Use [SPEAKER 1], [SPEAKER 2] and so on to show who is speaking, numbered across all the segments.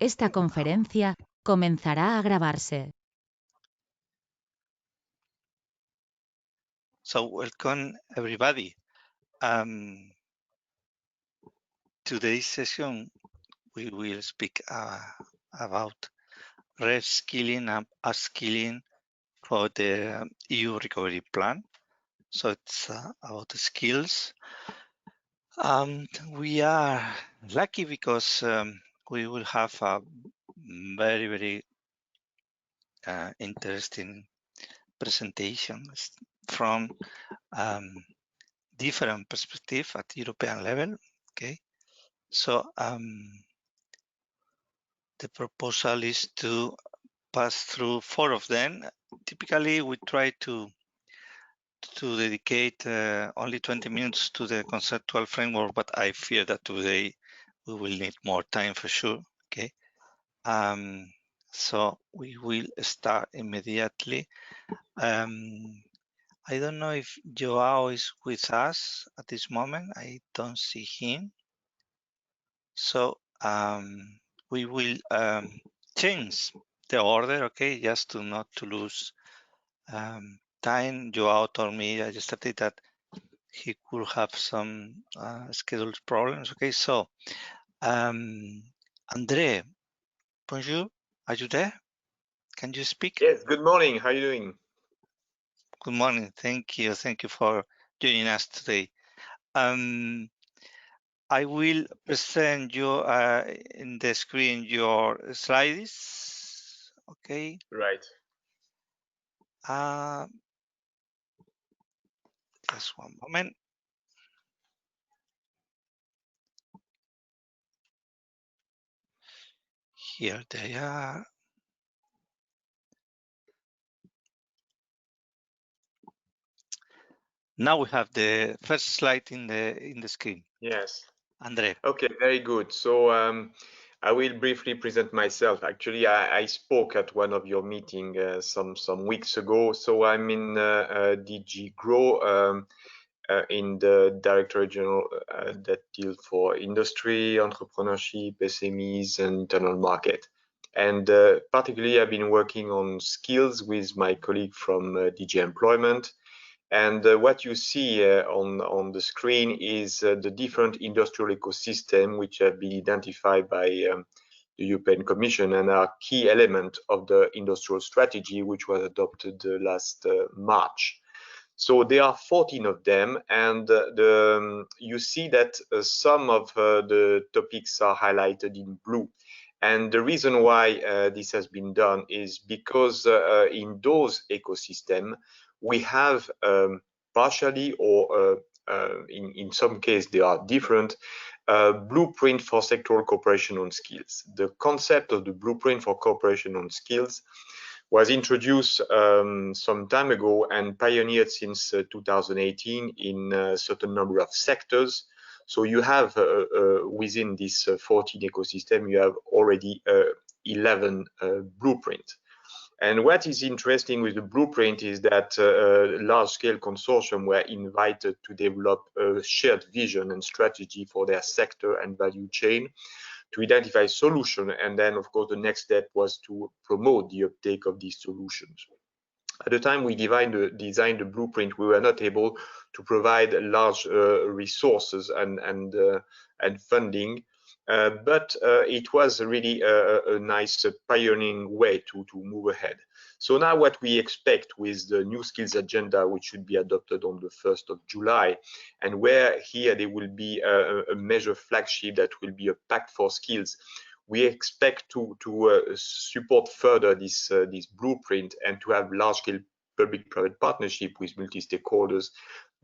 [SPEAKER 1] Esta conferencia comenzará a grabarse.
[SPEAKER 2] So welcome everybody. Today's session we will speak about reskilling and upskilling for the EU recovery plan. So it's about the skills. We are lucky because we will have a very interesting presentation from different perspective at European level. Okay, so the proposal is to pass through 4 of them. Typically, we try to dedicate only 20 minutes to the conceptual framework, but I fear that today we will need more time for sure. Okay, so we will start immediately. I don't know if Joao is with us at this moment. I don't see him. So we will change the order, okay, just to not to lose time. Joao told me yesterday that he could have some schedule problems. Okay, so Andre, bonjour, are you there? Can you speak?
[SPEAKER 3] Yes, good morning. How are you doing?
[SPEAKER 2] Good morning. Thank you for joining us today. I will present you in the screen your slides. Okay.
[SPEAKER 3] Right.
[SPEAKER 2] Just one moment. Here they are. Now we have the first slide in the screen.
[SPEAKER 3] Yes.
[SPEAKER 2] Andre.
[SPEAKER 3] Okay, very good. So I will briefly present myself. Actually, I spoke at one of your meetings some weeks ago. So I'm in DG Grow in the Directorate General that deals for industry, entrepreneurship, SMEs, and internal market. And particularly, I've been working on skills with my colleague from DG Employment. And what you see on the screen is the different industrial ecosystem which have been identified by the European Commission and are key element of the industrial strategy which was adopted last March. So there are 14 of them, and you see that some of the topics are highlighted in blue. And the reason why this has been done is because in those ecosystems, we have partially or in some cases they are different blueprint for sectoral cooperation on skills. The concept of the blueprint for cooperation on skills was introduced some time ago and pioneered since 2018 in a certain number of sectors. So you have within this 14 ecosystem, you have already 11 blueprints. And what is interesting with the blueprint is that large-scale consortium were invited to develop a shared vision and strategy for their sector and value chain to identify solutions. And then, of course, the next step was to promote the uptake of these solutions. At the time we designed the blueprint, we were not able to provide large resources and funding. But it was really a nice pioneering way to move ahead. So now what we expect with the new skills agenda, which should be adopted on the 1st of July, and where here there will be a major flagship that will be a Pact for Skills, we expect to support further this blueprint and to have large-scale public-private partnership with multi-stakeholders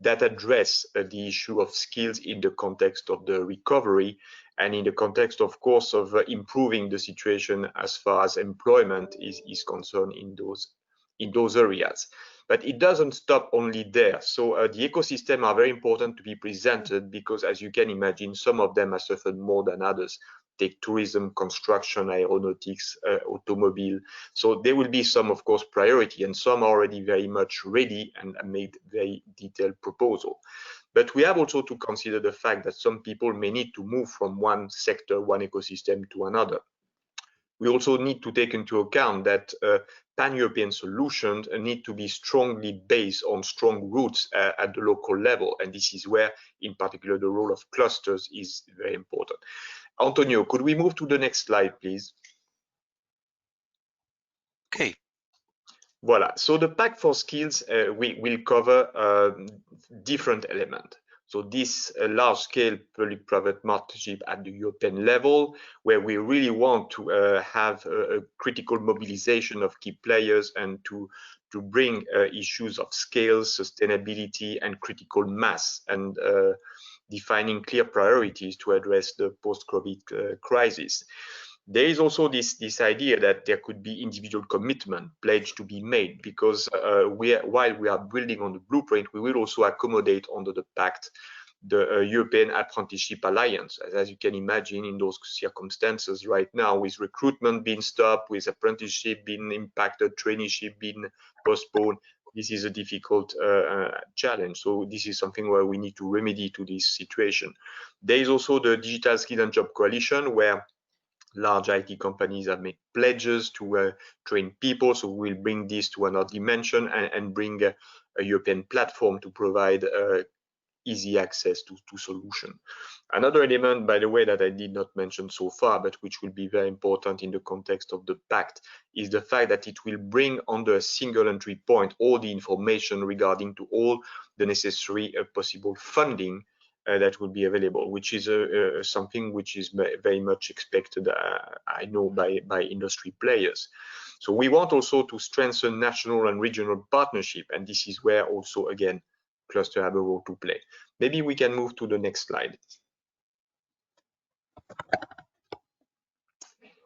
[SPEAKER 3] that address the issue of skills in the context of the recovery and in the context, of course, of improving the situation as far as employment is concerned in those areas. But it doesn't stop only there. So the ecosystem are very important to be presented because, as you can imagine, some of them have suffered more than others. Take tourism, construction, aeronautics, automobile. So there will be some, of course, priority, and some are already very much ready and made very detailed proposal. But we have also to consider the fact that some people may need to move from one sector, one ecosystem to another. We also need to take into account that pan-European solutions need to be strongly based on strong roots at the local level. And this is where, in particular, the role of clusters is very important. Antonio, could we move to the next slide, please?
[SPEAKER 2] Okay.
[SPEAKER 3] Voila. So the Pact for Skills will cover different elements. So this large-scale public-private partnership at the European level, where we really want to have a critical mobilization of key players and to bring issues of scale, sustainability, and critical mass, and defining clear priorities to address the post-COVID crisis. There is also this idea that there could be individual commitment pledge to be made, because while we are building on the blueprint, we will also accommodate under the Pact the European Apprenticeship Alliance. As you can imagine, in those circumstances right now, with recruitment being stopped, with apprenticeship being impacted, traineeship being postponed, this is a difficult challenge. So this is something where we need to remedy to this situation. There is also the Digital Skill and Job Coalition, where large IT companies have made pledges to train people. So we'll bring this to another dimension and bring a European platform to provide easy access to solution. Another element, by the way, that I did not mention so far, but which will be very important in the context of the Pact, is the fact that it will bring under a single entry point all the information regarding to all the necessary possible funding that will be available, which is something which is very much expected, I know, by industry players. So we want also to strengthen national and regional partnership, and this is where also, again, cluster have a role to play. Maybe we can move to the next slide.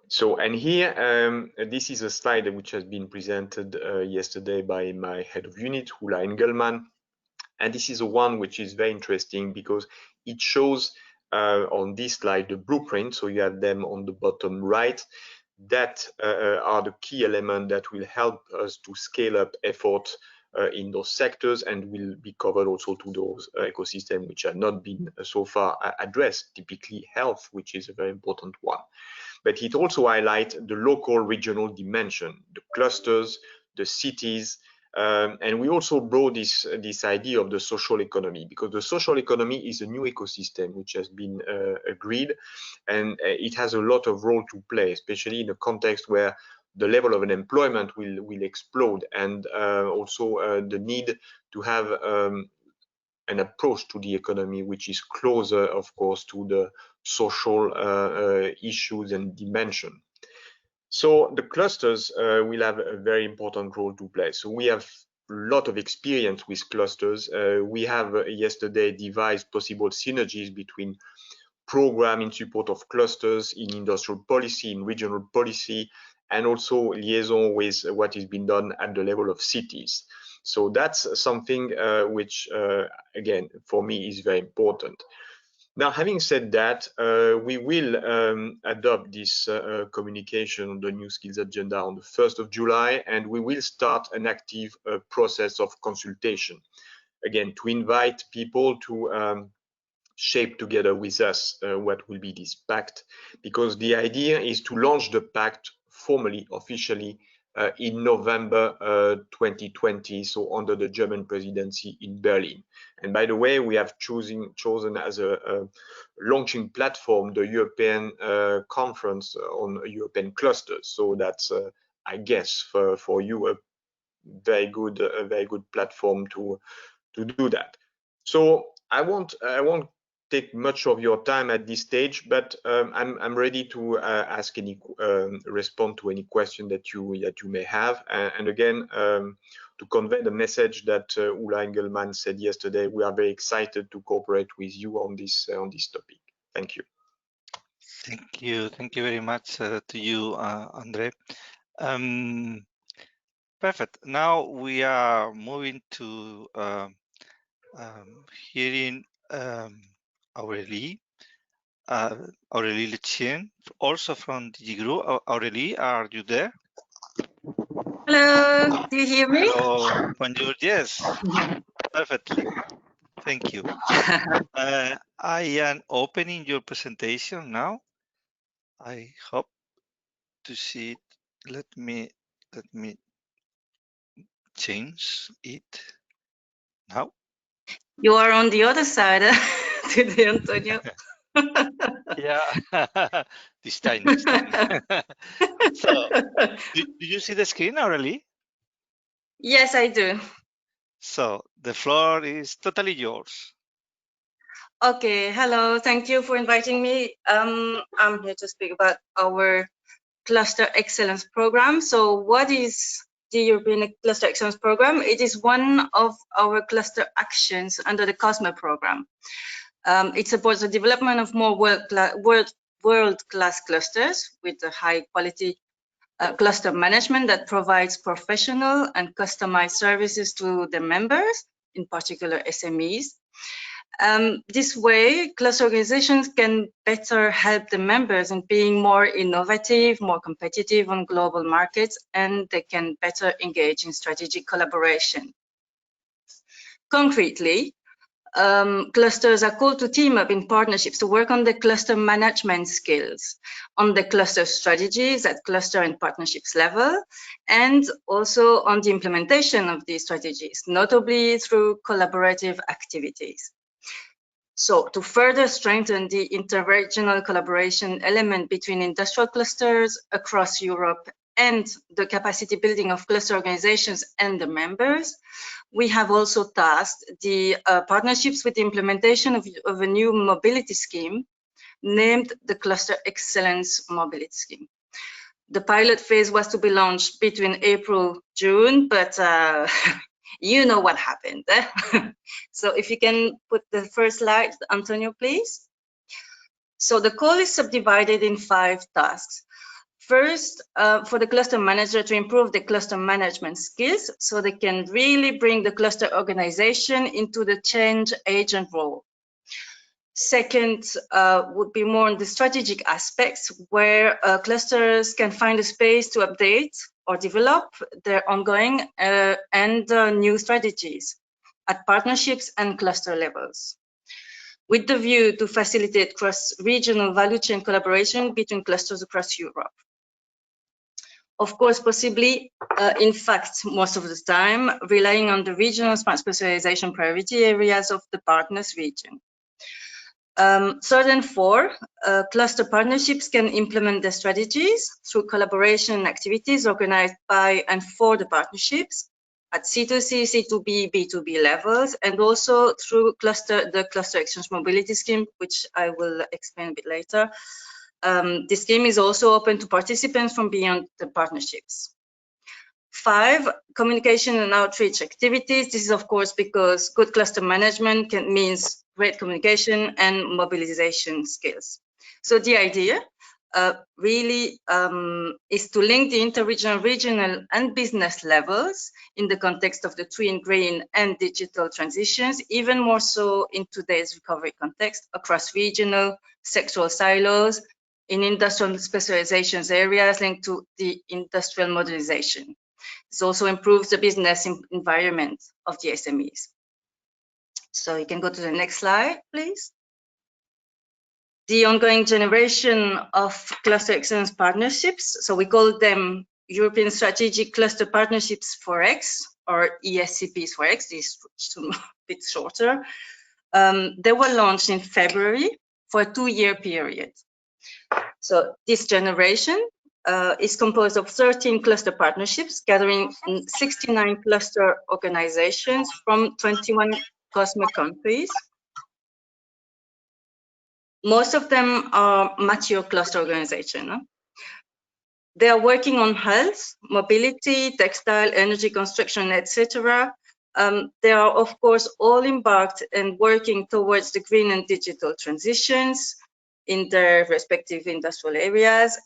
[SPEAKER 3] So, and here, this is a slide which has been presented yesterday by my head of unit, Ulla Engelmann. And this is a one which is very interesting because it shows on this slide the blueprint. So you have them on the bottom right. That are the key elements that will help us to scale up effort in those sectors, and will be covered also to those ecosystems which have not been so far addressed, typically health, which is a very important one. But it also highlights the local regional dimension, the clusters, the cities, and we also brought this idea of the social economy, because the social economy is a new ecosystem which has been agreed, and it has a lot of role to play, especially in a context where the level of unemployment will explode, and also the need to have an approach to the economy which is closer, of course, to the social issues and dimension. So the clusters will have a very important role to play. So we have a lot of experience with clusters. We have yesterday devised possible synergies between program in support of clusters in industrial policy, in regional policy, and also liaison with what is being done at the level of cities. So that's something which, again, for me is very important. Now, having said that, we will adopt this communication on the new skills agenda on the 1st of July, and we will start an active process of consultation, again, to invite people to shape together with us what will be this pact, because the idea is to launch the pact formally, officially, in November 2020, so under the German presidency in Berlin. And by the way, we have chosen as a launching platform the European conference on European clusters. So that's, I guess, for you a very good platform to do that. So I won't take much of your time at this stage, but I'm ready to ask any respond to any question that you may have. And again, to convey the message that Ulla Engelmann said yesterday, we are very excited to cooperate with you on this topic. Thank you.
[SPEAKER 2] Thank you very much to you, Andre. Perfect. Now we are moving to hearing Aurélie Lechien, also from DG Group. Aurélie, are you there?
[SPEAKER 4] Hello, do you hear me?
[SPEAKER 2] Hello, bonjour. Yes, perfectly. Thank you. I am opening your presentation now. I hope to see it. Let me change it now.
[SPEAKER 4] You are on the other side today, Antonio.
[SPEAKER 2] Yeah, this time. So, do you see the screen, Aurelie?
[SPEAKER 4] Yes, I do.
[SPEAKER 2] So, the floor is totally yours.
[SPEAKER 4] Okay, hello. Thank you for inviting me. I'm here to speak about our Cluster Excellence Program. So what is the European Cluster Excellence Program? It is one of our cluster actions under the COSME program. It supports the development of more world-class clusters with a high-quality cluster management that provides professional and customized services to the members, in particular SMEs. This way, cluster organizations can better help the members in being more innovative, more competitive on global markets, and they can better engage in strategic collaboration. Concretely, clusters are called to team up in partnerships to work on the cluster management skills, on the cluster strategies at cluster and partnerships level, and also on the implementation of these strategies, notably through collaborative activities. So to further strengthen the interregional collaboration element between industrial clusters across Europe and the capacity building of cluster organizations and the members, we have also tasked the partnerships with the implementation of a new mobility scheme named the Cluster Excellence Mobility Scheme. The pilot phase was to be launched between April-June, but you know what happened. So if you can put the first slide, Antonio, please. So the call is subdivided in 5 tasks. First, for the cluster manager to improve the cluster management skills so they can really bring the cluster organization into the change agent role. Second would be more on the strategic aspects where clusters can find a space to update or develop their ongoing and new strategies at partnerships and cluster levels, with the view to facilitate cross-regional value chain collaboration between clusters across Europe. Of course, possibly, in fact, most of the time, relying on the regional smart specialization priority areas of the partners region. Third and fourth, cluster partnerships can implement their strategies through collaboration activities organized by and for the partnerships at C2C, C2B, B2B levels, and also through the Cluster Exchange Mobility Scheme, which I will explain a bit later. This scheme is also open to participants from beyond the partnerships. 5, communication and outreach activities. This is, of course, because good cluster management means great communication and mobilization skills. So the idea really is to link the interregional, regional, and business levels in the context of the twin green and digital transitions, even more so in today's recovery context, across regional sectoral silos, in industrial specializations areas linked to the industrial modernization. This also improves the business environment of the SMEs. So you can go to the next slide, please. The ongoing generation of cluster excellence partnerships, so we call them European Strategic Cluster Partnerships for X, or ESCPs for X, this is a bit shorter. They were launched in February for a 2-year period. So this generation is composed of 13 cluster partnerships, gathering 69 cluster organizations from 21 COSME countries. Most of them are mature cluster organizations. They are working on health, mobility, textile, energy, construction, etc. They are, of course, all embarked and working towards the green and digital transitions in their respective industrial areas.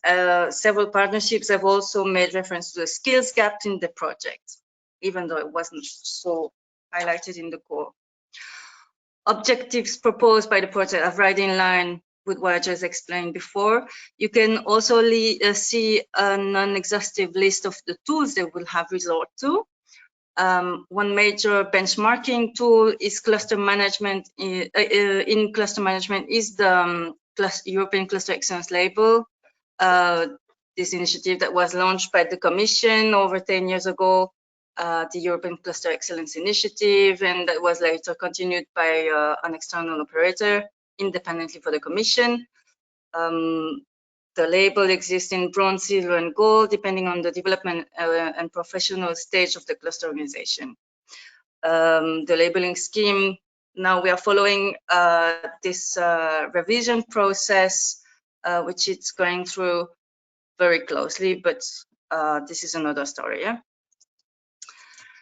[SPEAKER 4] Several partnerships have also made reference to the skills gap in the project, even though it wasn't so highlighted in the core. Objectives proposed by the project are right in line with what I just explained before. You can also see a non-exhaustive list of the tools they will have resort to. One major benchmarking tool is cluster management. In cluster management is the European Cluster Excellence label. this initiative that was launched by the Commission over 10 years ago, the European Cluster Excellence Initiative, and that was later continued by an external operator independently for the Commission. The label exists in bronze, silver, and gold, depending on the development and professional stage of the cluster organization. The labeling scheme, now we are following this revision process, which it's going through very closely, but this is another story. Yeah?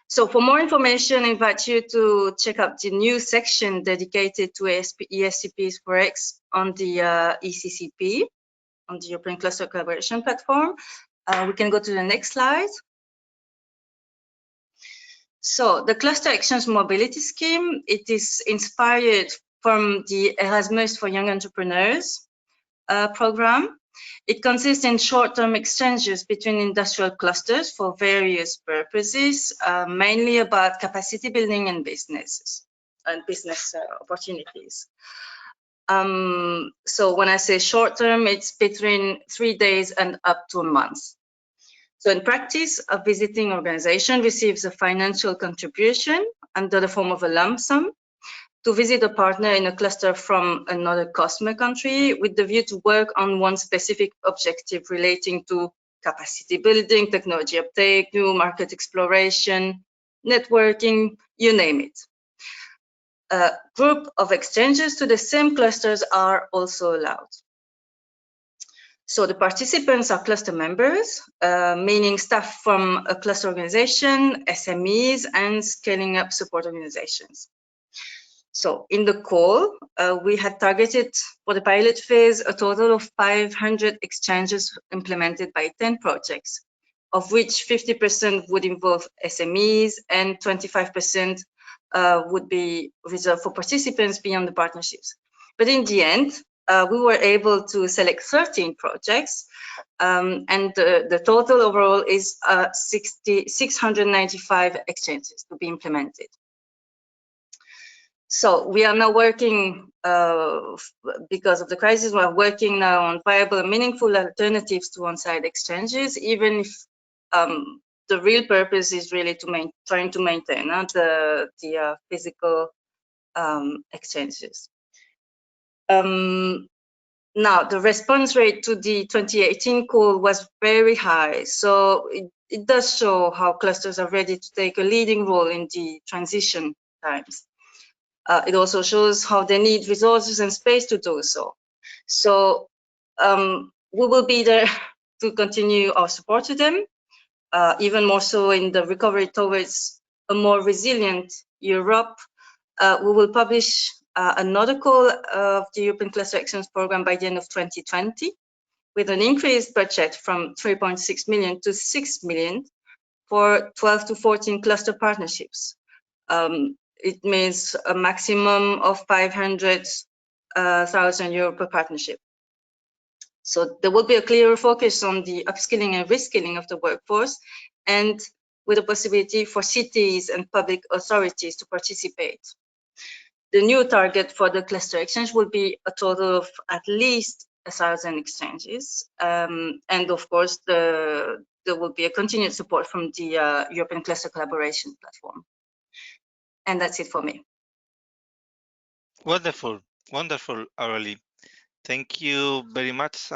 [SPEAKER 4] So for more information, I invite you to check out the new section dedicated to ESCPs for X on the ECCP, on the European Cluster Collaboration Platform. We can go to the next slide. So the Cluster Exchange Mobility Scheme, it is inspired from the Erasmus for Young Entrepreneurs program. It consists in short-term exchanges between industrial clusters for various purposes, mainly about capacity building and business opportunities. So when I say short-term, it's between 3 days and up to a month. So in practice, a visiting organization receives a financial contribution under the form of a lump sum to visit a partner in a cluster from another customer country with the view to work on one specific objective relating to capacity building, technology uptake, new market exploration, networking, you name it. A group of exchanges to the same clusters are also allowed. So the participants are cluster members, meaning staff from a cluster organization, SMEs, and scaling up support organizations. So in the call, we had targeted for the pilot phase a total of 500 exchanges implemented by 10 projects, of which 50% would involve SMEs and 25% would be reserved for participants beyond the partnerships. But in the end, we were able to select 13 projects, and the total overall is 695 exchanges to be implemented. So we are now working, because of the crisis, we are working now on viable and meaningful alternatives to on-site exchanges, even if the real purpose is really to trying to maintain the physical exchanges. Now, the response rate to the 2018 call was very high, so it does show how clusters are ready to take a leading role in the transition times. It also shows how they need resources and space to do so. So we will be there to continue our support to them, even more so in the recovery towards a more resilient Europe. We will publish another call of the European Cluster Exchange Program by the end of 2020, with an increased budget from 3.6 million to 6 million for 12 to 14 cluster partnerships. It means a maximum of 500,000 euro per partnership. So there will be a clearer focus on the upskilling and reskilling of the workforce, and with a possibility for cities and public authorities to participate. The new target for the cluster exchange will be a total of at least 1,000 exchanges. And of course, there will be a continued support from the European Cluster Collaboration Platform. And that's it for me.
[SPEAKER 2] Wonderful, wonderful, Aurelie. Thank you very much.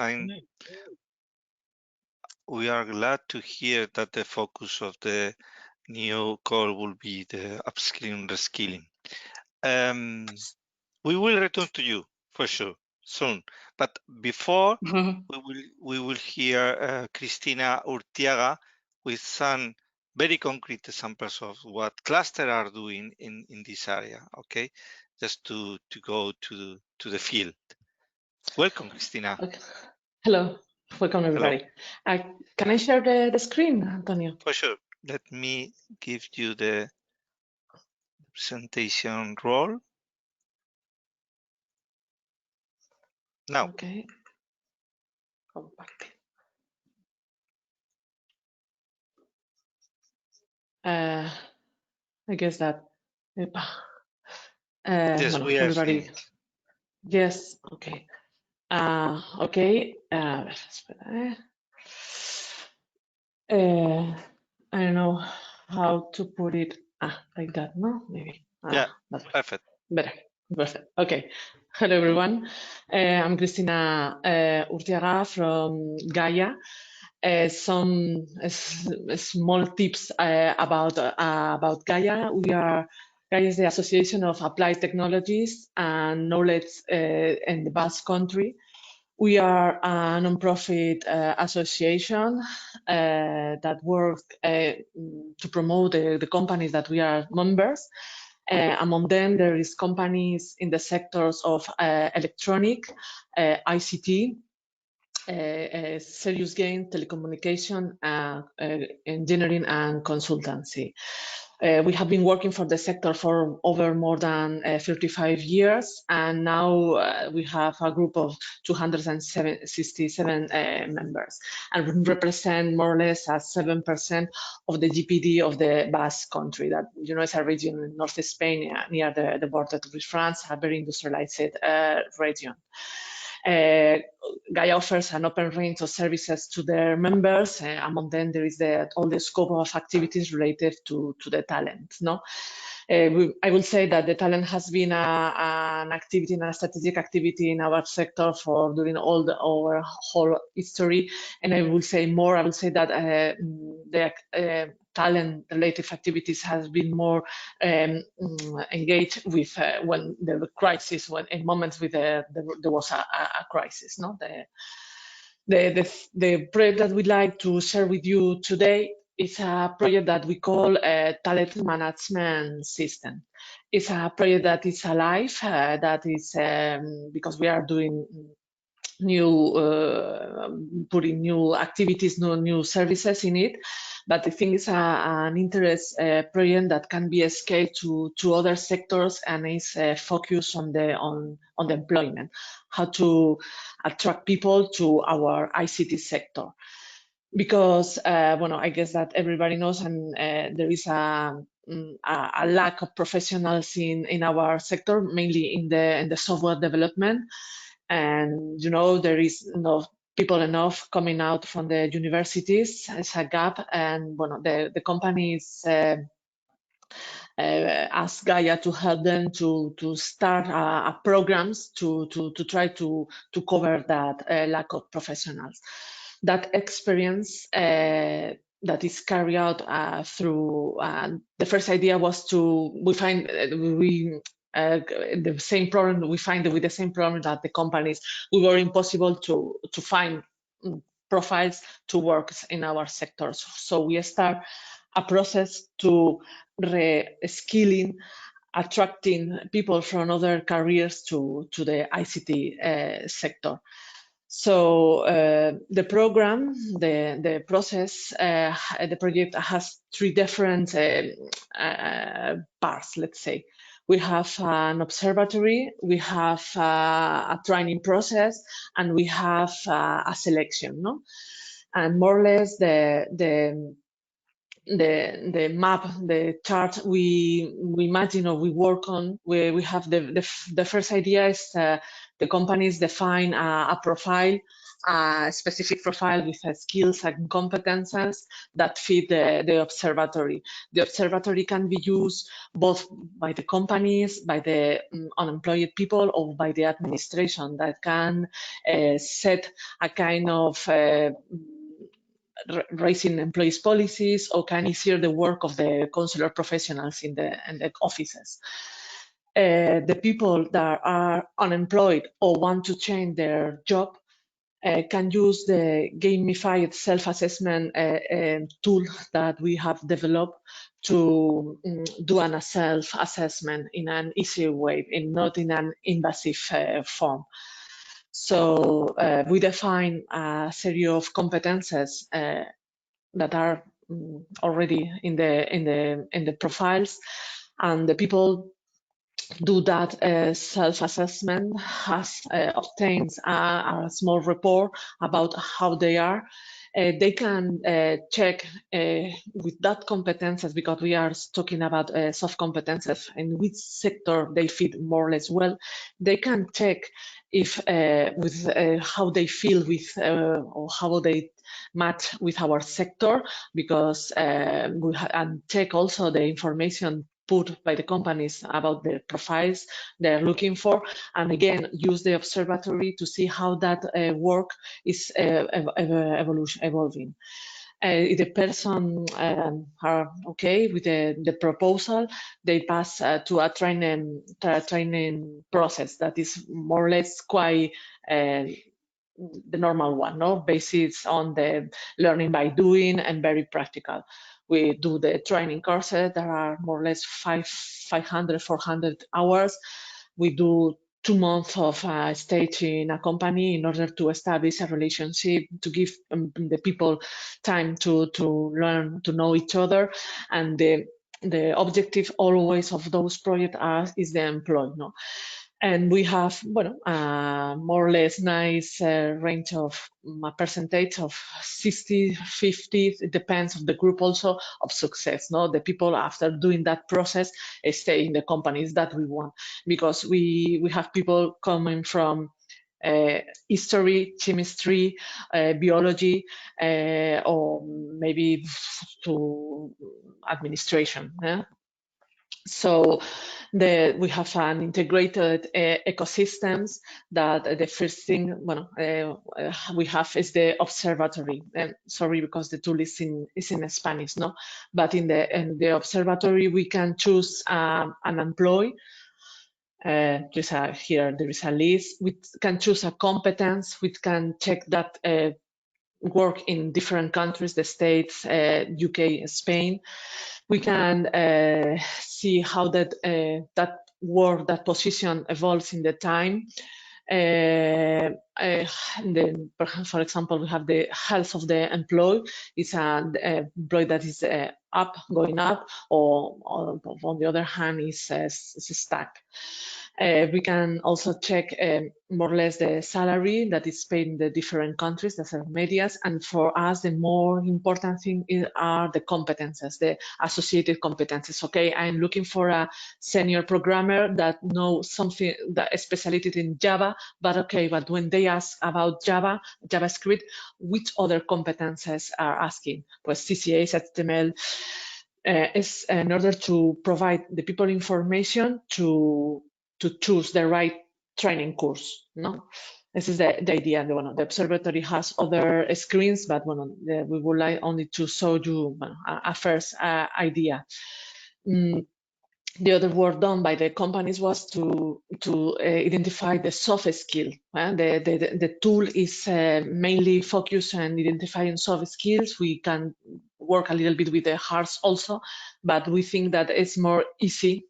[SPEAKER 2] We are glad to hear that the focus of the new call will be the upskilling and reskilling. We will return to you for sure soon, but before we will hear Cristina Urtiaga with some very concrete examples of what clusters are doing in this area. Okay, just to go to the field. Welcome, Cristina.
[SPEAKER 5] Okay. Hello, welcome everybody. Can I share the screen, Antonio?
[SPEAKER 2] For sure. Let me give you the presentation role. Now.
[SPEAKER 5] Okay. Comparte. I guess that.
[SPEAKER 2] Yes,
[SPEAKER 5] bueno,
[SPEAKER 2] we are
[SPEAKER 5] everybody.
[SPEAKER 2] seeing.
[SPEAKER 5] Yes. Okay. Okay. Espera. I don't know how to put it. Like that, no? Maybe.
[SPEAKER 2] Yeah,
[SPEAKER 5] That way.
[SPEAKER 2] perfect.
[SPEAKER 5] Better. Perfect. Okay. Hello, everyone. I'm Cristina Urtiaga from Gaia. Some small tips about Gaia. Gaia is the Association of Applied Technologies and Knowledge in the Basque Country. We are a non-profit association that works to promote the companies that we are members. Among them, there is companies in the sectors of electronic, ICT, serious gain, telecommunication, engineering, and consultancy. We have been working for the sector for over more than 35 years, and now we have a group of 267 members, and we represent more or less 7% of the GPD of the Basque Country. That, you know, is a region in North Spain near the border with France, a very industrialized region. Gaia offers an open range of services to their members. Among them, there is all the scope of activities related to the talent. No, I will say that the talent has been an activity, a strategic activity in our sector during our whole history. And I will say more. I will say that the talent-related activities has been more engaged with when the crisis, in moments with there was a crisis. No, the project that we'd like to share with you today is a project that we call a talent management system. It's a project that is alive, that is because we are doing putting new activities, new services in it. But I think it's an interest project that can be scaled to other sectors, and is focused on the employment, how to attract people to our ICT sector. Because I guess that everybody knows, and there is a lack of professionals in our sector, mainly in the software development. And there is no people enough coming out from the universities. It's a gap, and the companies ask Gaia to help them to start programs to try to cover that lack of professionals. That experience that is carried out through the first idea was the same problem we find with the same problem that the companies. We were impossible to find profiles to work in our sectors. So we start a process to re-skilling, attracting people from other careers to the ICT sector. So the program, the process, the project has three different parts, let's say. We have an observatory, we have a training process, and we have a selection, no? And more or less the map, the chart we imagine or we work on, we have the first idea is the companies define a profile, a specific profile with skills and competences that fit the observatory. The observatory can be used both by the companies, by the unemployed people, or by the administration that can set a kind of raising employees' policies, or can easier the work of the consular professionals in the offices. The people that are unemployed or want to change their job can use the gamified self-assessment tool that we have developed to do a self-assessment in an easier way, and not in an invasive form. So we define a series of competences that are already in the profiles, and the people do that self-assessment, obtains a small report about how they are. They can check with that competences, because we are talking about soft competences, in which sector they fit more or less well. They can check if with how they feel with or how they match with our sector, because and check also the information put by the companies about the profiles they're looking for, and again use the observatory to see how that work is evolving. If the person are okay with the proposal, they pass to a training process that is more or less quite the normal one, no? Based on the learning by doing and very practical. We do the training courses that are more or less 500, 400 hours. We do 2 months of stage in a company in order to establish a relationship, to give the people time to learn, to know each other. And the objective always of those projects is the employee, no? And we have, well, more or less nice range of a percentage of 60, 50, it depends on the group also, of success. No, the people after doing that process stay in the companies that we want, because we have people coming from history, chemistry, biology, or maybe to administration. Yeah? So we have an integrated ecosystems that the first thing we have is the observatory. And sorry, because the tool is in Spanish, no? But in the observatory we can choose an employee. Here there is a list. We can choose a competence. We can check that work in different countries, the States, UK, Spain. We can see how that work, that position evolves in the time. Then, for example, we have the health of the employee. It's an employee that is going up, or on the other hand is stuck. We can also check more or less the salary that is paid in the different countries, the served medias. And for us, the more important thing are the competences, the associated competences. Okay, I'm looking for a senior programmer that knows something, that is specialized in Java, but when they ask about JavaScript, which other competences are asking? Pues CCS, HTML, is in order to provide the people information to choose the right training course. No, this is the idea. The observatory has other screens, but we would like only to show you a first idea. The other work done by the companies was to identify the soft skill. The tool is mainly focused on identifying soft skills. We can work a little bit with the hards also, but we think that it's more easy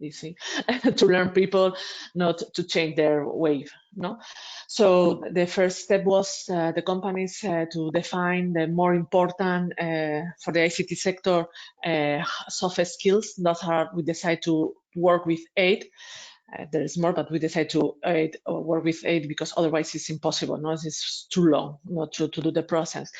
[SPEAKER 5] to learn people, not to change their way. No, so the first step was the companies to define the more important for the ICT sector soft skills. That are, we decide to work with 8. There is more, but we decide to work with 8 because otherwise it's impossible. No, it's too long not to do the process.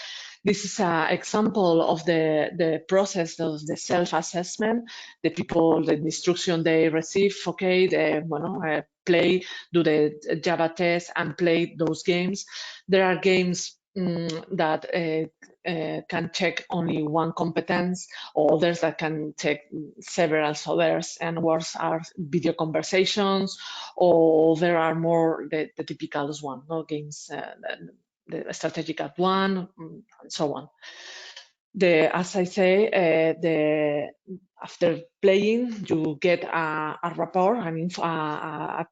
[SPEAKER 5] This is an example of the process of the self-assessment. The people, the instruction they receive, play, do the Java test and play those games. There are games that can check only one competence, or others that can check several others, and worse are video conversations, or there are more the typical one, no games, the strategic at one, and so on. As I say, after playing, you get a report, a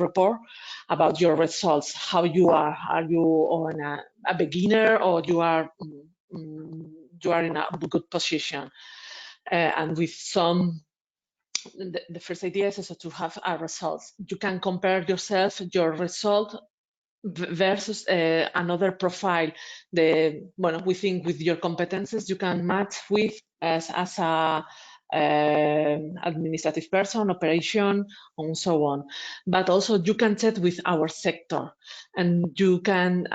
[SPEAKER 5] report about your results. How you are? Are you on a beginner, or you are in a good position? And with some, the first idea is also to have a results. You can compare your result versus another profile. We think with your competences you can match with as a administrative person, operation, and so on. But also you can chat with our sector, and you can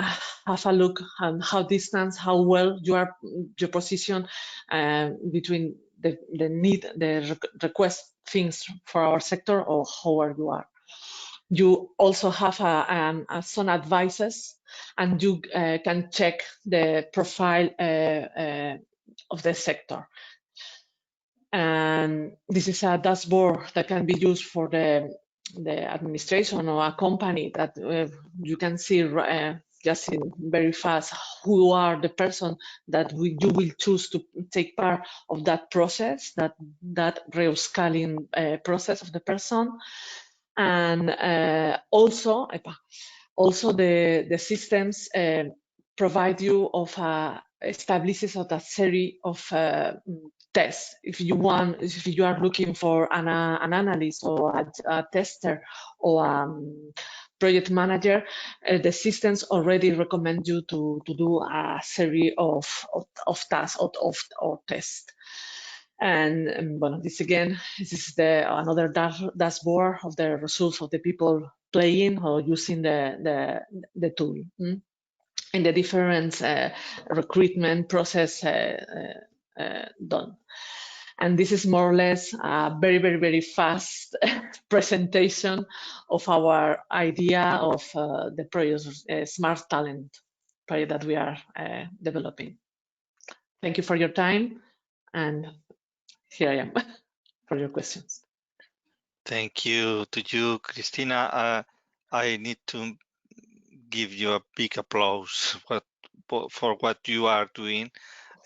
[SPEAKER 5] have a look on how distance, how well you are, your position between the need, the request things for our sector, or how you are. You also have some advices, and you can check the profile of the sector. And this is a dashboard that can be used for the administration or a company, that you can see just in very fast who are the person that you will choose to take part of that process, that reskilling process of the person. And also the systems provide you of establishes a series of tests. If you are looking for an analyst or a tester or project manager, the systems already recommend you to do a series of tasks or tests. And well, this is another dashboard of the results of the people playing or using the tool. And the different recruitment process done. And this is more or less a very, very, very fast presentation of our idea of the project, Smart Talent project that we are developing. Thank you for your time, and here I am for your questions.
[SPEAKER 2] Thank you to you, Cristina. I need to give you a big applause for what you are doing.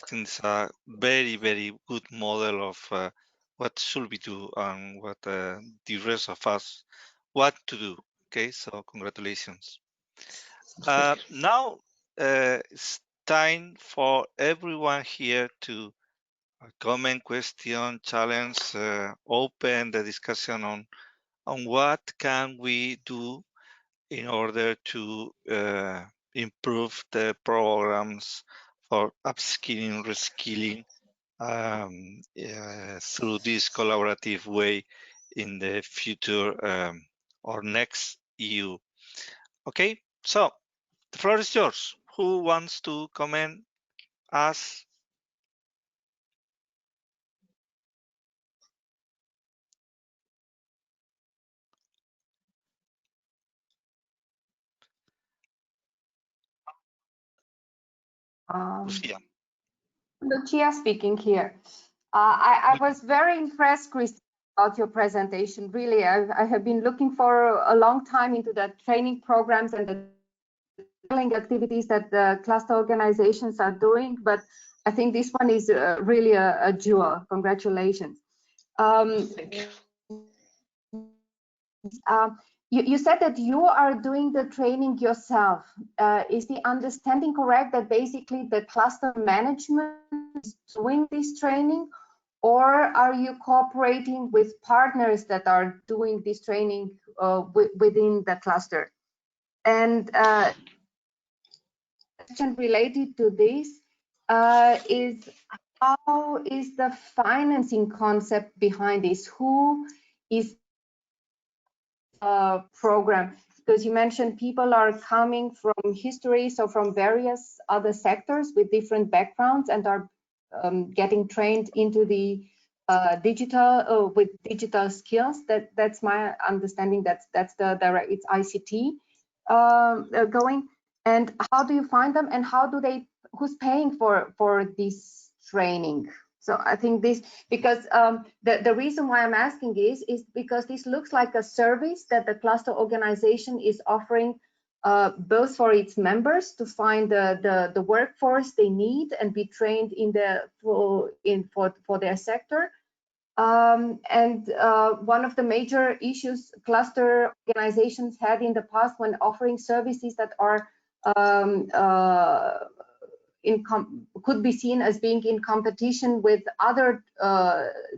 [SPEAKER 2] I think it's a very, very good model of what should we do and what the rest of us want to do. Okay, so congratulations. Now it's time for everyone here to comment, question, challenge, open the discussion on what can we do in order to improve the programs for upskilling, reskilling through this collaborative way in the future or next EU. Okay, so the floor is yours. Who wants to comment us? Lucia.
[SPEAKER 6] Lucia speaking here. I was very impressed, Chris, about your presentation. Really, I have been looking for a long time into the training programs and the activities that the cluster organizations are doing, but I think this one is really a jewel. Congratulations.
[SPEAKER 5] Thank you.
[SPEAKER 6] You said that you are doing the training yourself. Is the understanding correct that basically the cluster management is doing this training, or are you cooperating with partners that are doing this training within the cluster? And question related to this is, how is the financing concept behind this? Who is program? Because you mentioned people are coming from history, so from various other sectors with different backgrounds, and are getting trained into the digital with digital skills. That's my understanding. That's the direct. It's ICT going. And how do you find them? And how do they? Who's paying for this training? So I think this, because the reason why I'm asking is because this looks like a service that the cluster organization is offering both for its members to find the workforce they need and be trained for their sector. And one of the major issues cluster organizations had in the past when offering services that are could be seen as being in competition with other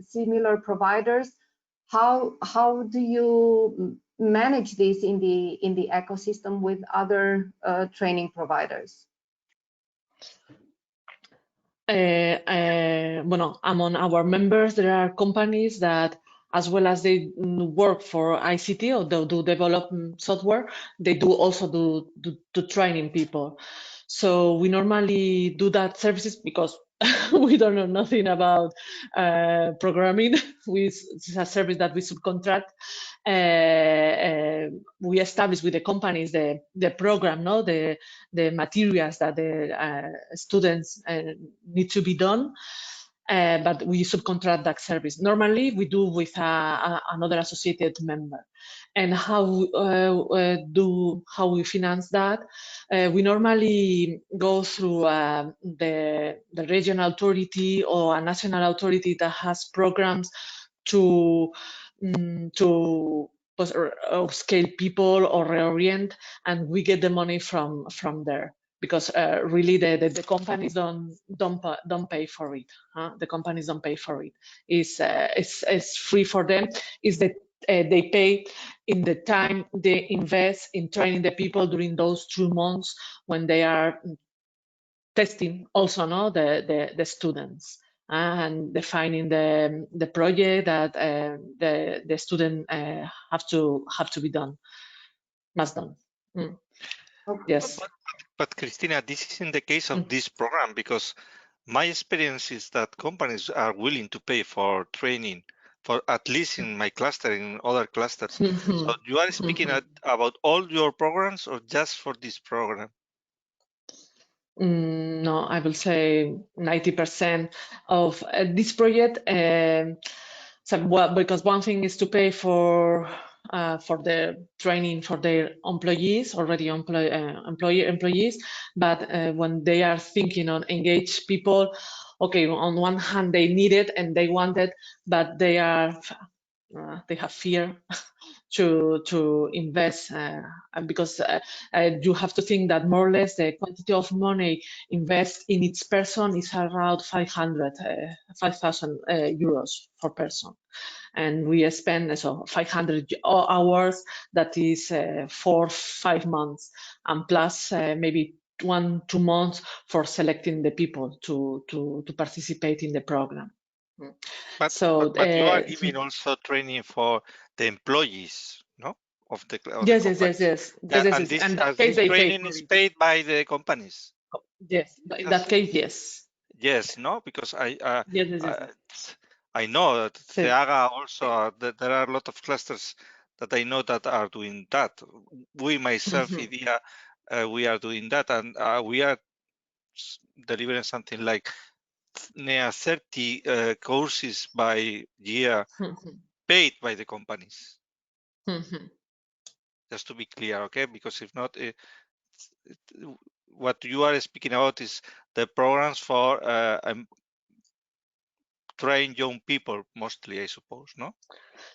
[SPEAKER 6] similar providers. How do you manage this in the ecosystem with other training providers?
[SPEAKER 5] Bueno, among our members, there are companies that, as well as they work for ICT or they do develop software, they do also do training people. So we normally do that services because we don't know nothing about programming. It's a service that we subcontract. We establish with the companies the program, no, the materials that the students need to be done. But we subcontract that service. Normally, we do with another associated member. And how we finance that? We normally go through the regional authority or a national authority that has programs to upscale people or reorient, and we get the money from there, because really the companies don't pay for it. The companies don't pay for it. It's free for them. Is that they pay in the time they invest in training the people during those 2 months when they are testing also, no, the students, and defining the project that the student have to be done, must done. Yes.
[SPEAKER 2] But Cristina, this is in the case of this program, because my experience is that companies are willing to pay for training, for at least in my cluster, in other clusters. So you are speaking about all your programs or just for this program?
[SPEAKER 5] No, I will say 90% of this project. Because one thing is to pay for the training for their employees, already employees, but when they are thinking on engage people, okay, on one hand they need it and they want it, but they have fear to invest, because you have to think that more or less the quantity of money invest in each person is around 5,000 euros per person, and we spend 500 hours, that is 4-5 months, and plus maybe 1-2 months for selecting the people to participate in the program.
[SPEAKER 2] But you are giving also training for the employees, no? Of the
[SPEAKER 5] yes.
[SPEAKER 2] And this training is paid by the companies.
[SPEAKER 5] Yes, in that case, yes.
[SPEAKER 2] Yes, no, because
[SPEAKER 5] Yes.
[SPEAKER 2] I know that CEAGA also, there are a lot of clusters that I know that are doing that. We myself, IDEA, we are doing that, and we are delivering something like near 30 courses by year paid by the companies. Just to be clear, okay? Because if not, what you are speaking about is the programs for train young people, mostly, I suppose, no?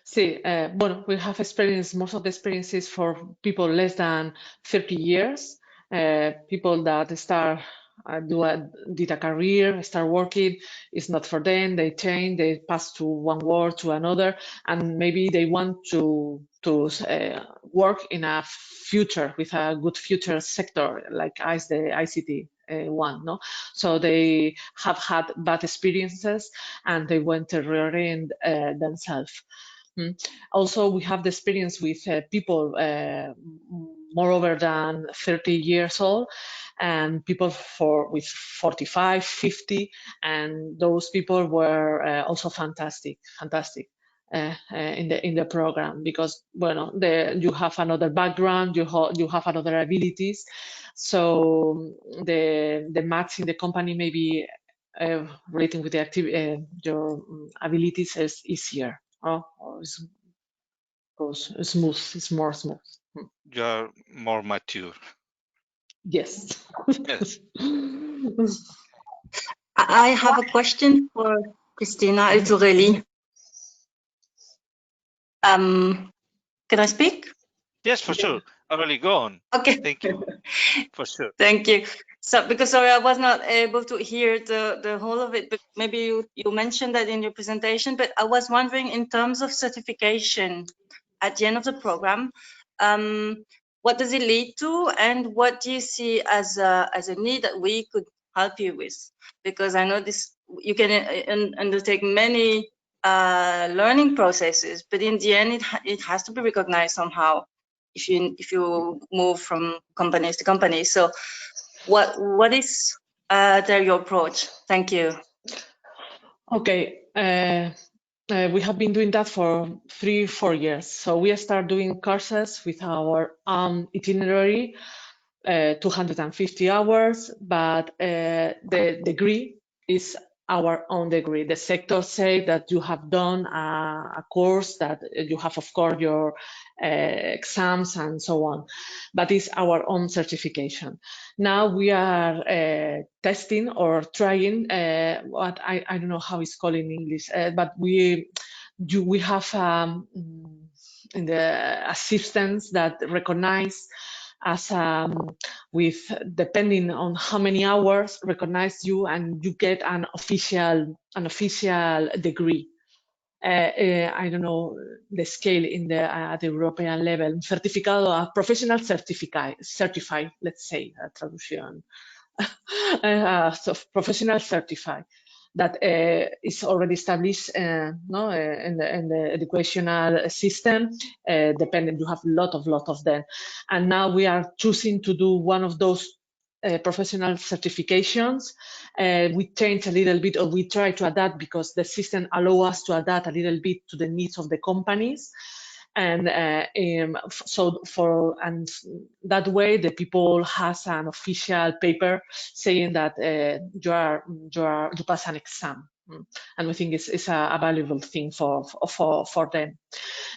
[SPEAKER 5] Sí, bueno, we have experience, most of the experiences for people less than 30 years, people that did a career, start working, it's not for them, they change, they pass to one work to another, and maybe they want to work in a future, with a good future sector, like the ICT one, no? So they have had bad experiences and they want to reorient themselves. Also, we have the experience with people moreover than 30 years old, and people with 45, 50, and those people were also fantastic in the program, because you have another background, you have another abilities, so the match in the company may be relating with the activity, your abilities is easier. It's smooth. It's more smooth.
[SPEAKER 2] You are more mature.
[SPEAKER 5] Yes.
[SPEAKER 2] Yes.
[SPEAKER 4] I have a question for Cristina. It's Aurélie. Can I speak?
[SPEAKER 2] Yes, for sure. Aurélie, go on.
[SPEAKER 4] Okay.
[SPEAKER 2] Thank you. For sure.
[SPEAKER 4] Thank you. So, because sorry, I was not able to hear the whole of it, but maybe you mentioned that in your presentation. But I was wondering, in terms of certification at the end of the program, what does it lead to, and what do you see as a need that we could help you with? Because I know you can undertake many learning processes, but in the end, it has to be recognized somehow if you move from companies to companies. So what is There your approach. Thank you.
[SPEAKER 5] Okay. We have been doing that for 3-4 years. So we start doing courses with our itinerary, 250 hours, but the degree is our own degree. The sector say that you have done a course, that you have, of course, your exams and so on, but it's our own certification. Now we are testing or trying what I don't know how it's called in English, but we have in the assistance that recognize as with depending on how many hours recognize you, and you get an official degree. I don't know the scale in the at the European level. Certificado, professional certified, let's say, traducción. So professional certified that is already established no, in the educational system. Dependent, you have a lot of them, and now we are choosing to do one of those professional certifications. We change a little bit, or we try to adapt, because the system allows us to adapt a little bit to the needs of the companies. And so that way the people has an official paper saying that you pass an exam, and we think it's a valuable thing for them.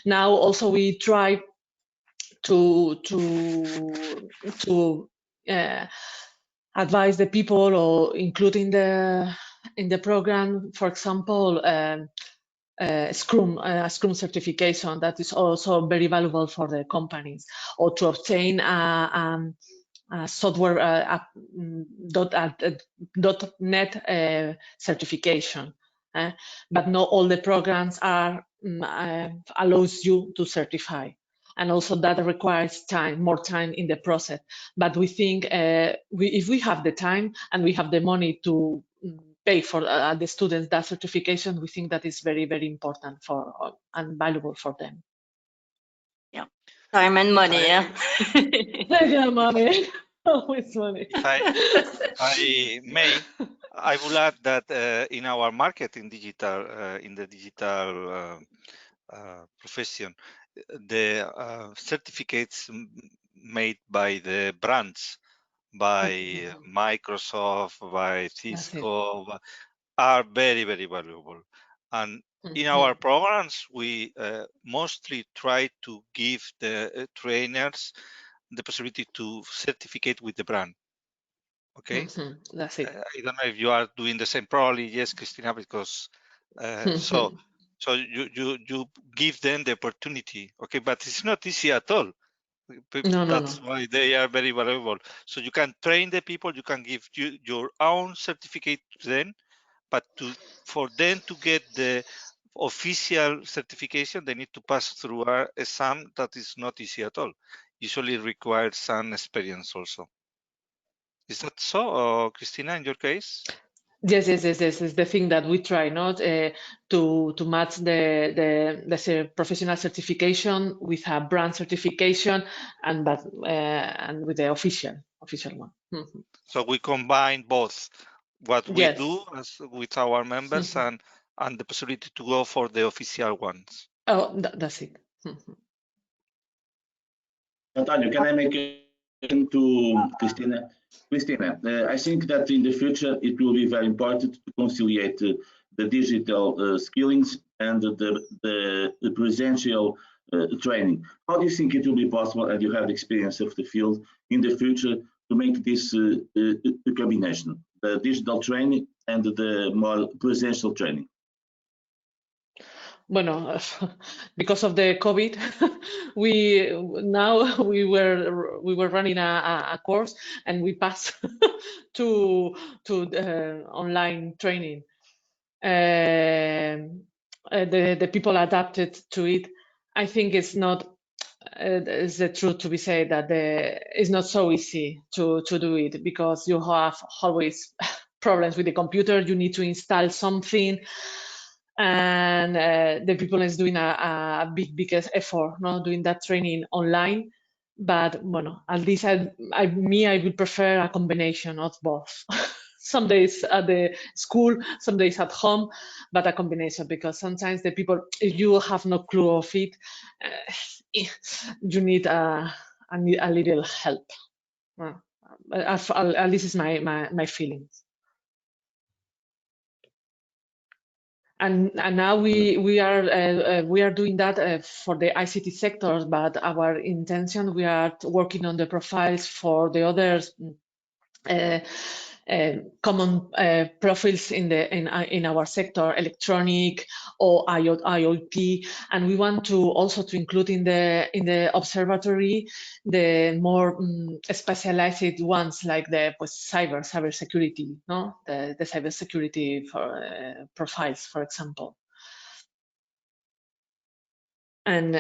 [SPEAKER 5] Now also we try to advise the people, or include in the program, for example, Scrum certification that is also very valuable for the companies, or to obtain a software .NET certification. But not all the programs are allows you to certify, and also that requires more time in the process. But we think if we have the time and we have the money to pay for the students that certification, we think that is very, very important for and valuable for them.
[SPEAKER 4] Yeah, time and money.
[SPEAKER 5] Yeah, money. Always money.
[SPEAKER 2] I will add that in our market in the digital profession, the certificates made by the brands, by Microsoft, by Cisco, are very, very valuable. And in our programs, we mostly try to give the trainers the possibility to certificate with the brand. Okay,
[SPEAKER 5] that's it.
[SPEAKER 2] I don't know if you are doing the same. Probably yes, Christina, because so you give them the opportunity. Okay, but it's not easy at all. That's why they are very valuable. So you can train the people, you can give your own certificate to them, but for them to get the official certification, they need to pass through an exam that is not easy at all. Usually requires some experience also. Is that so, Christina, in your case?
[SPEAKER 5] Yes. It's the thing that we try not to match the professional certification with a brand certification, and with the official one.
[SPEAKER 2] So we combine both what we do with our members and the possibility to go for the official ones.
[SPEAKER 5] Oh, that's it.
[SPEAKER 7] Antonio, can I make a question to Christina? Christina, I think that in the future it will be very important to conciliate the digital skillings and the presential training. How do you think it will be possible, and you have the experience of the field, in the future to make this combination, the digital training and the more presential training?
[SPEAKER 5] Bueno, because of the COVID, we were running a course, and we passed to online training. The people adapted to it. I think it's not. It's the truth to be said that it's not so easy to do it, because you have always problems with the computer. You need to install something. And the people is doing a big effort, doing that training online. But bueno, at least I would prefer a combination of both. some days at the school, some days at home, but a combination, because sometimes the people, if you have no clue of it, you need a little help. At least is my feelings. And now we are doing that for the ICT sectors, but our intention, we are working on the profiles for the others. Common profiles in our sector, electronic or IoT, and we want to also to include in the observatory the more specialized ones, like the cybersecurity, no, the cybersecurity for profiles, for example. And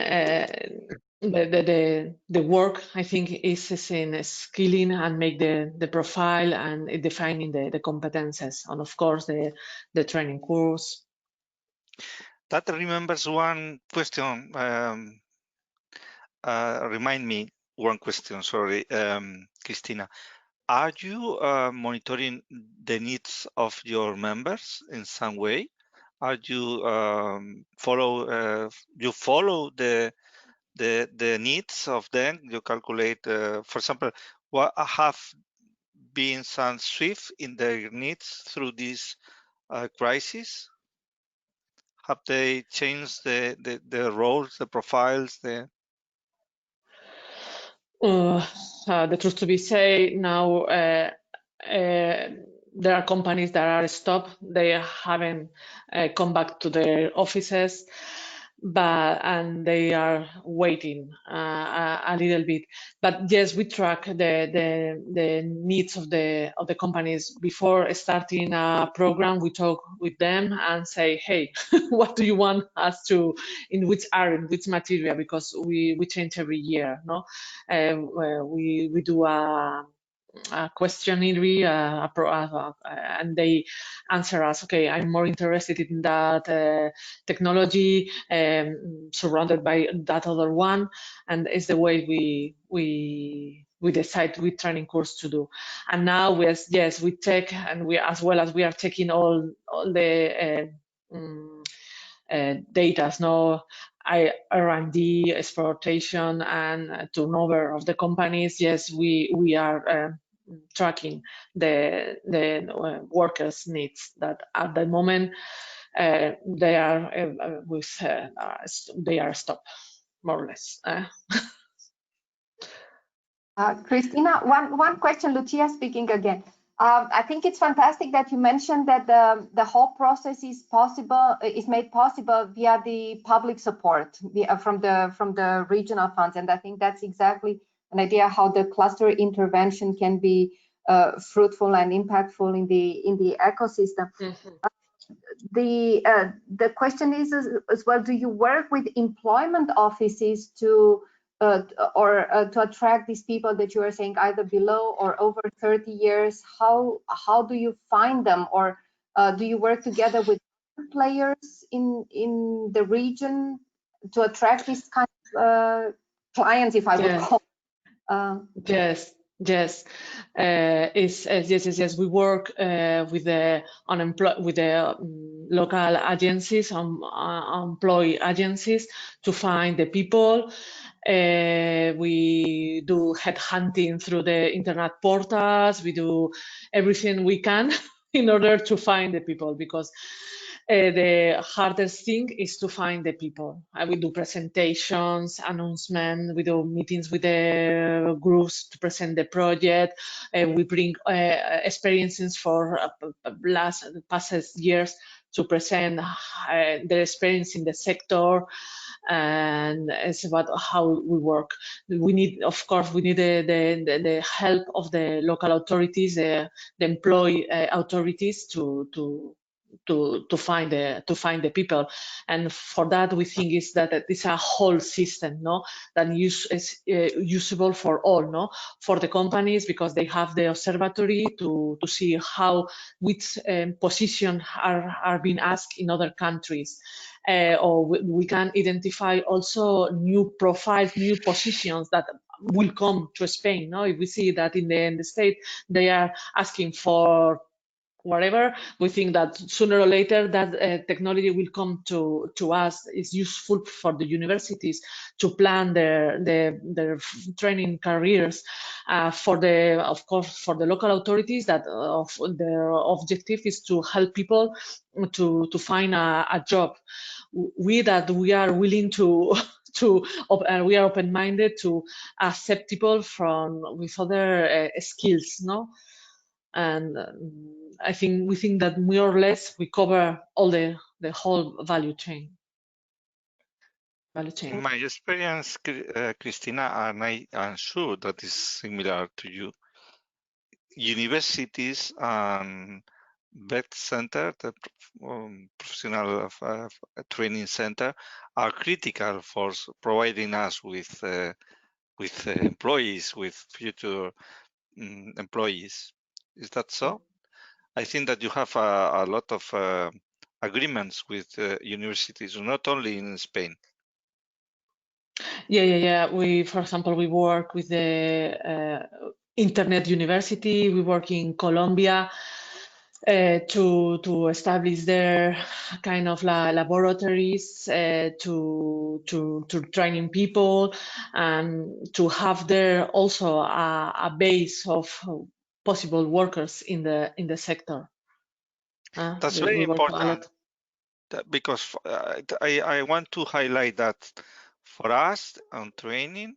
[SPEAKER 5] the work, I think, is in skilling and make the profile and defining the competences, and of course the training course.
[SPEAKER 2] That remembers one question. Remind me one question. Sorry, Cristina. Are you monitoring the needs of your members in some way? Are you follow the needs of them? You calculate, for example, what have been some shift in their needs through this crisis? Have they changed the roles, the profiles,
[SPEAKER 5] The truth to be said, now there are companies that are stopped. They haven't come back to their offices, and they are waiting a little bit. But yes, we track the needs of the companies before starting a program. We talk with them and say, hey, what do you want us to, in which area, in which material? Because we change every year, no? We do a questionnaire, and they answer us, okay, I'm more interested in that technology, surrounded by that other one, and it's the way we decide which training course to do. And now we check, and we, as well as we are checking all the data, no, R&D, exportation, and turnover of the companies. Yes, we are tracking the workers' needs that at the moment they are stopped, more or less.
[SPEAKER 6] Cristina, one question, Lucia speaking again. I think it's fantastic that you mentioned that the whole process is made possible via the public support from the regional funds, and I think that's exactly an idea how the cluster intervention can be fruitful and impactful in the ecosystem. Mm-hmm. The question is as well: do you work with employment offices to attract these people that you are saying either below or over 30 years? How do you find them, or do you work together with players in the region to attract these kind of clients, if I would call?
[SPEAKER 5] Yes. Yes, yes. We work with the local agencies, employee agencies, to find the people. We do headhunting through the internet portals. We do everything we can in order to find the people, because the hardest thing is to find the people. We do presentations, announcements, we do meetings with the groups to present the project. We bring experiences for past years to present their experience in the sector, and it's about how we work. We need, of course, the help of the local authorities, the employee authorities to find the people. And for that, we think is that it's a whole system, no, that is usable for all, no, for the companies, because they have the observatory to see which positions are being asked in other countries. Or we can identify also new profiles, new positions that will come to Spain. No, if we see that in the state they are asking for whatever, we think that sooner or later that technology will come to us. It's useful for the universities to plan their training careers. Of course, for the local authorities, that their objective is to help people to find a job. We are willing to we are open-minded to accept people with other skills, no? And we think that more or less we cover all the whole value chain.
[SPEAKER 2] In my experience, Christina, and I'm sure that is similar to you, universities and vet center, the professional training center, are critical for providing us with employees, with future employees. Is that so? I think that you have a lot of agreements with universities, not only in Spain.
[SPEAKER 5] Yeah. For example, we work with the Internet University. We work in Colombia to establish their kind of laboratories to training people, and to have there also a base of possible workers in the sector.
[SPEAKER 2] That's very important, because I want to highlight that for us on training,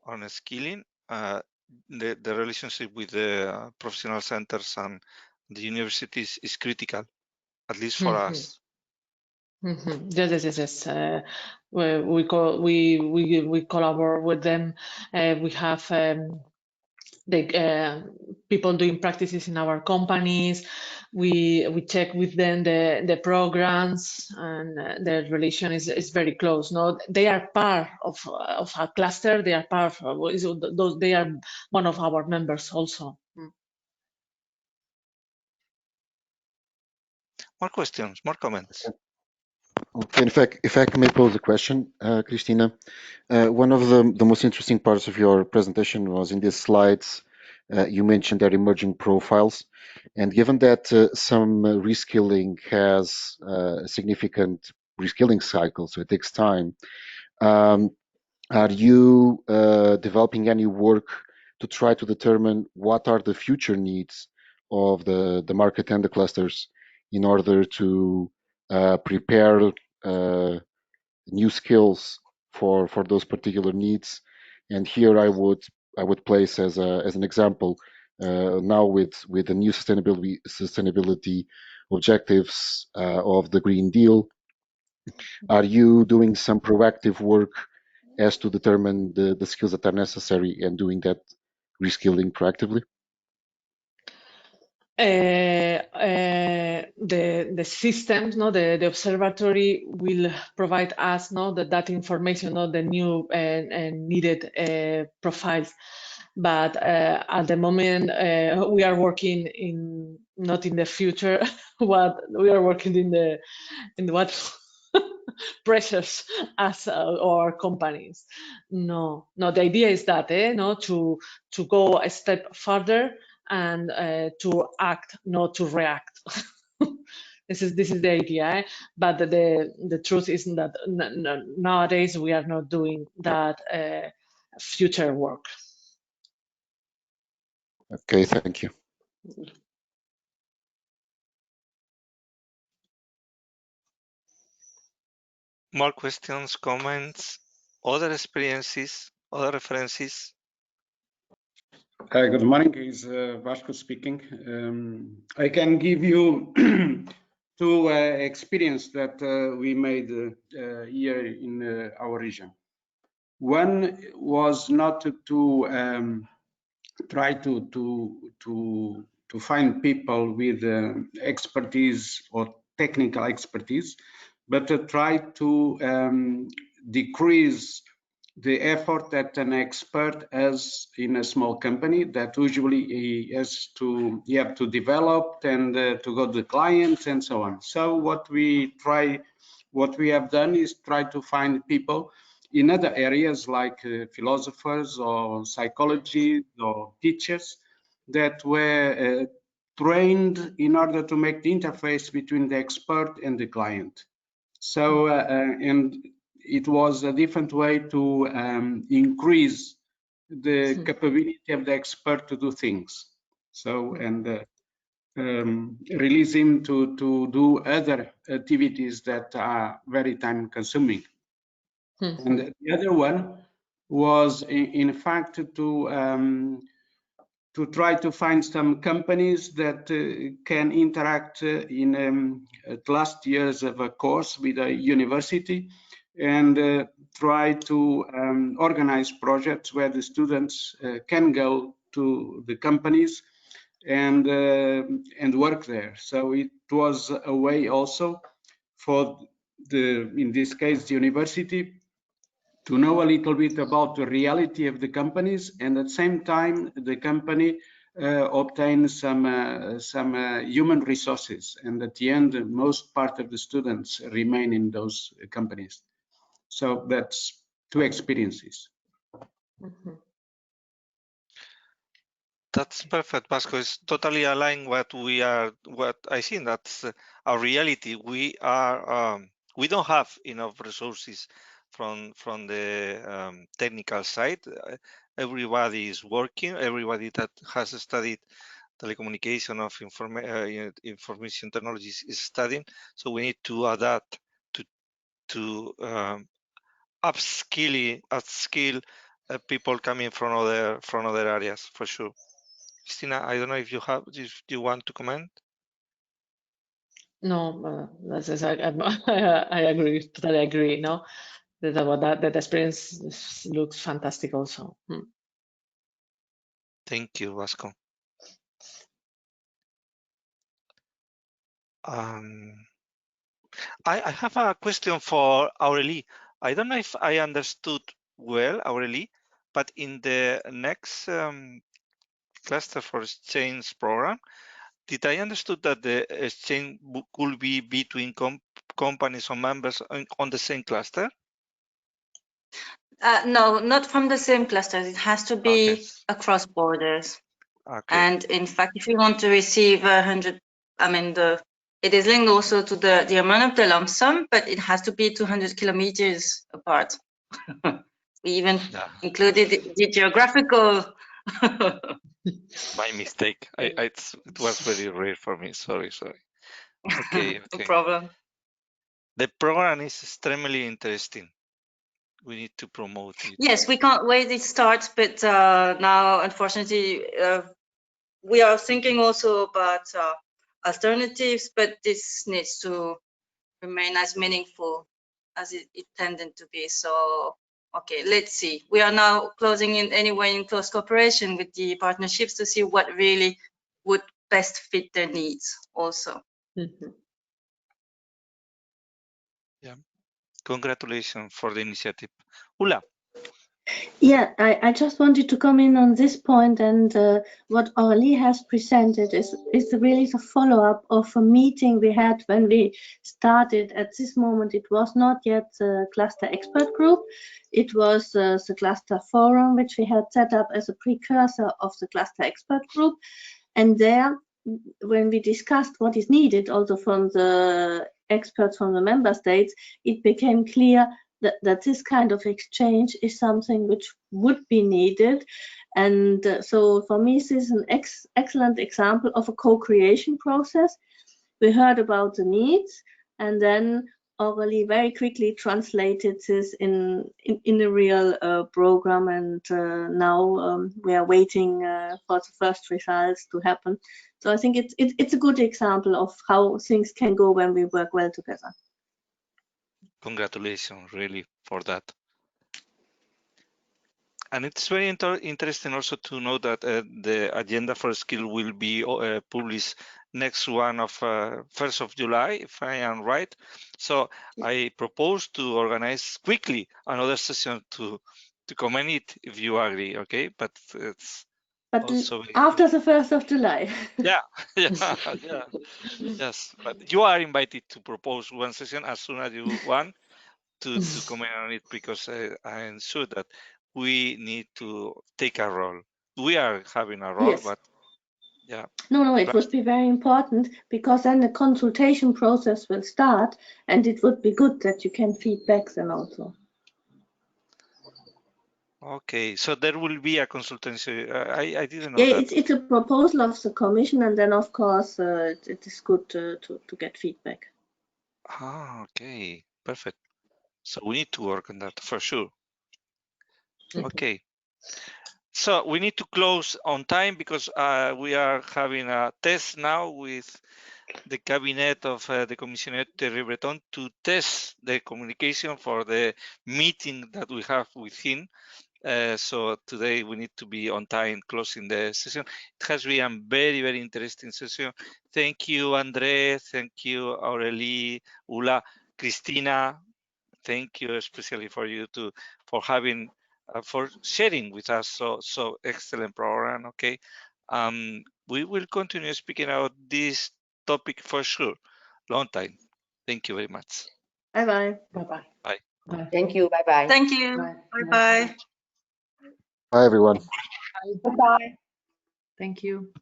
[SPEAKER 2] on skilling, the relationship with the professional centers and the universities is critical, at least for us.
[SPEAKER 5] Yes. We collaborate with them. We have the people doing practices in our companies. We check with them the programs, and the relation is very close. No, they are part of a cluster. They are part of those. They are one of our members also.
[SPEAKER 2] More questions, more comments.
[SPEAKER 8] Okay, if I may pose a question, Christina, one of the most interesting parts of your presentation was in these slides. You mentioned their emerging profiles, and given that some reskilling has a significant reskilling cycle, so it takes time, are you developing any work to try to determine what are the future needs of the market and the clusters in order to prepare new skills for those particular needs? And here I would place as an example, now with the new sustainability objectives of the Green Deal, are you doing some proactive work as to determine the skills that are necessary and doing that reskilling proactively?
[SPEAKER 5] The systems, the observatory will provide us that information, the new and needed profiles. But at the moment, we are working not in the future. What we are working in what pressures us or companies. No. The idea is that to go a step further and to act, not to react. This is the idea, but the truth is that nowadays we are not doing that future work.
[SPEAKER 8] Okay, thank you.
[SPEAKER 2] More questions, comments, other experiences, other references?
[SPEAKER 9] Good morning, it's Vasco speaking. I can give you two experiences that we made here in our region. One was not to try to find people with expertise or technical expertise, but to try to decrease the effort that an expert has in a small company that usually he have to develop and to go to the clients and so on. So what we have done is try to find people in other areas like philosophers or psychology or teachers that were trained in order to make the interface between the expert and the client. So, and it was a different way to increase the capability of the expert to do things. So, and release him to do other activities that are very time consuming. And the other one was in fact to try to find some companies that can interact in at last years of a course with a university and try to organize projects where the students can go to the companies and work there. So it was a way also for in this case, the university to know a little bit about the reality of the companies, and at the same time, the company obtain some human resources. And at the end, most part of the students remain in those companies. So that's two experiences.
[SPEAKER 2] That's perfect, Vasco. It's totally aligned what I think that's our reality. We don't have enough resources from the technical side. Everybody is working. Everybody that has studied telecommunication of information technologies is studying. So we need to adapt to upskill people coming from other areas for sure. Christina, I don't know if you want to comment.
[SPEAKER 5] No, I agree, totally agree. No, that experience looks fantastic also.
[SPEAKER 2] Thank you, Vasco. I have a question for Aurélie. I don't know if I understood well, Aurélie, but in the next cluster for exchange program, did I understood that the exchange could be between companies or members on the same cluster?
[SPEAKER 4] No, not from the same clusters. It has to be across borders.
[SPEAKER 2] Okay.
[SPEAKER 4] And in fact, if you want to receive 100, I mean, it is linked also to the amount of the lump sum, but it has to be 200 kilometers apart. We even included the geographical.
[SPEAKER 2] My mistake. It was very rare for me. Sorry. Okay.
[SPEAKER 4] No problem.
[SPEAKER 2] The program is extremely interesting. We need to promote it.
[SPEAKER 4] Yes, we can't wait it starts, but now, unfortunately, we are thinking also about alternatives, but this needs to remain as meaningful as it tended to be. So, okay, let's see. We are now closing in close cooperation with the partnerships to see what really would best fit their needs also.
[SPEAKER 2] Yeah, congratulations for the initiative. Ula.
[SPEAKER 10] Yeah, I just wanted to come in on this point, and what Aurélie has presented is really the follow-up of a meeting we had when we started. At this moment, it was not yet the cluster expert group. It was the cluster forum, which we had set up as a precursor of the cluster expert group. And there, when we discussed what is needed also from the experts from the member states, it became clear that this kind of exchange is something which would be needed. And so for me, this is an excellent example of a co-creation process. We heard about the needs, and then Aurélie very quickly translated this in a real program, and now we are waiting for the first results to happen. So I think it's a good example of how things can go when we work well together.
[SPEAKER 2] Congratulations, really, for that. And it's very interesting also to know that the agenda for skill will be published next one of 1st of July, if I am right. So I propose to organize quickly another session to comment it, if you agree, okay? But it's also
[SPEAKER 10] after the 1st of July.
[SPEAKER 2] Yeah. Yes, but you are invited to propose one session as soon as you want to comment on it, because I am sure that we need to take a role. We are having a role,
[SPEAKER 10] Yes.
[SPEAKER 2] but Yeah.
[SPEAKER 10] No, it would be very important, because then the consultation process will start, and it would be good that you can feedback then also.
[SPEAKER 2] Okay, so there will be a consultancy. I didn't know
[SPEAKER 10] Yeah,
[SPEAKER 2] that.
[SPEAKER 10] it's a proposal of the Commission, and then of course it is good to get feedback.
[SPEAKER 2] Ah, okay, perfect. So we need to work on that for sure. Okay. So we need to close on time because we are having a test now with the cabinet of the Commissioner Thierry Breton to test the communication for the meeting that we have with him. So today we need to be on time closing the session. It has been a very, very interesting session. Thank you, Andre. Thank you, Aurélie, Ula, Cristina. Thank you especially for you too, for having, for sharing with us so excellent program. Okay, we will continue speaking about this topic for sure. Long time. Thank you very much.
[SPEAKER 10] Bye bye.
[SPEAKER 5] Bye bye.
[SPEAKER 2] Bye.
[SPEAKER 5] Bye.
[SPEAKER 6] Thank you. Bye bye.
[SPEAKER 4] Thank you.
[SPEAKER 5] Bye.
[SPEAKER 4] Bye bye.
[SPEAKER 8] Bye, everyone.
[SPEAKER 6] Bye bye.
[SPEAKER 5] Thank you.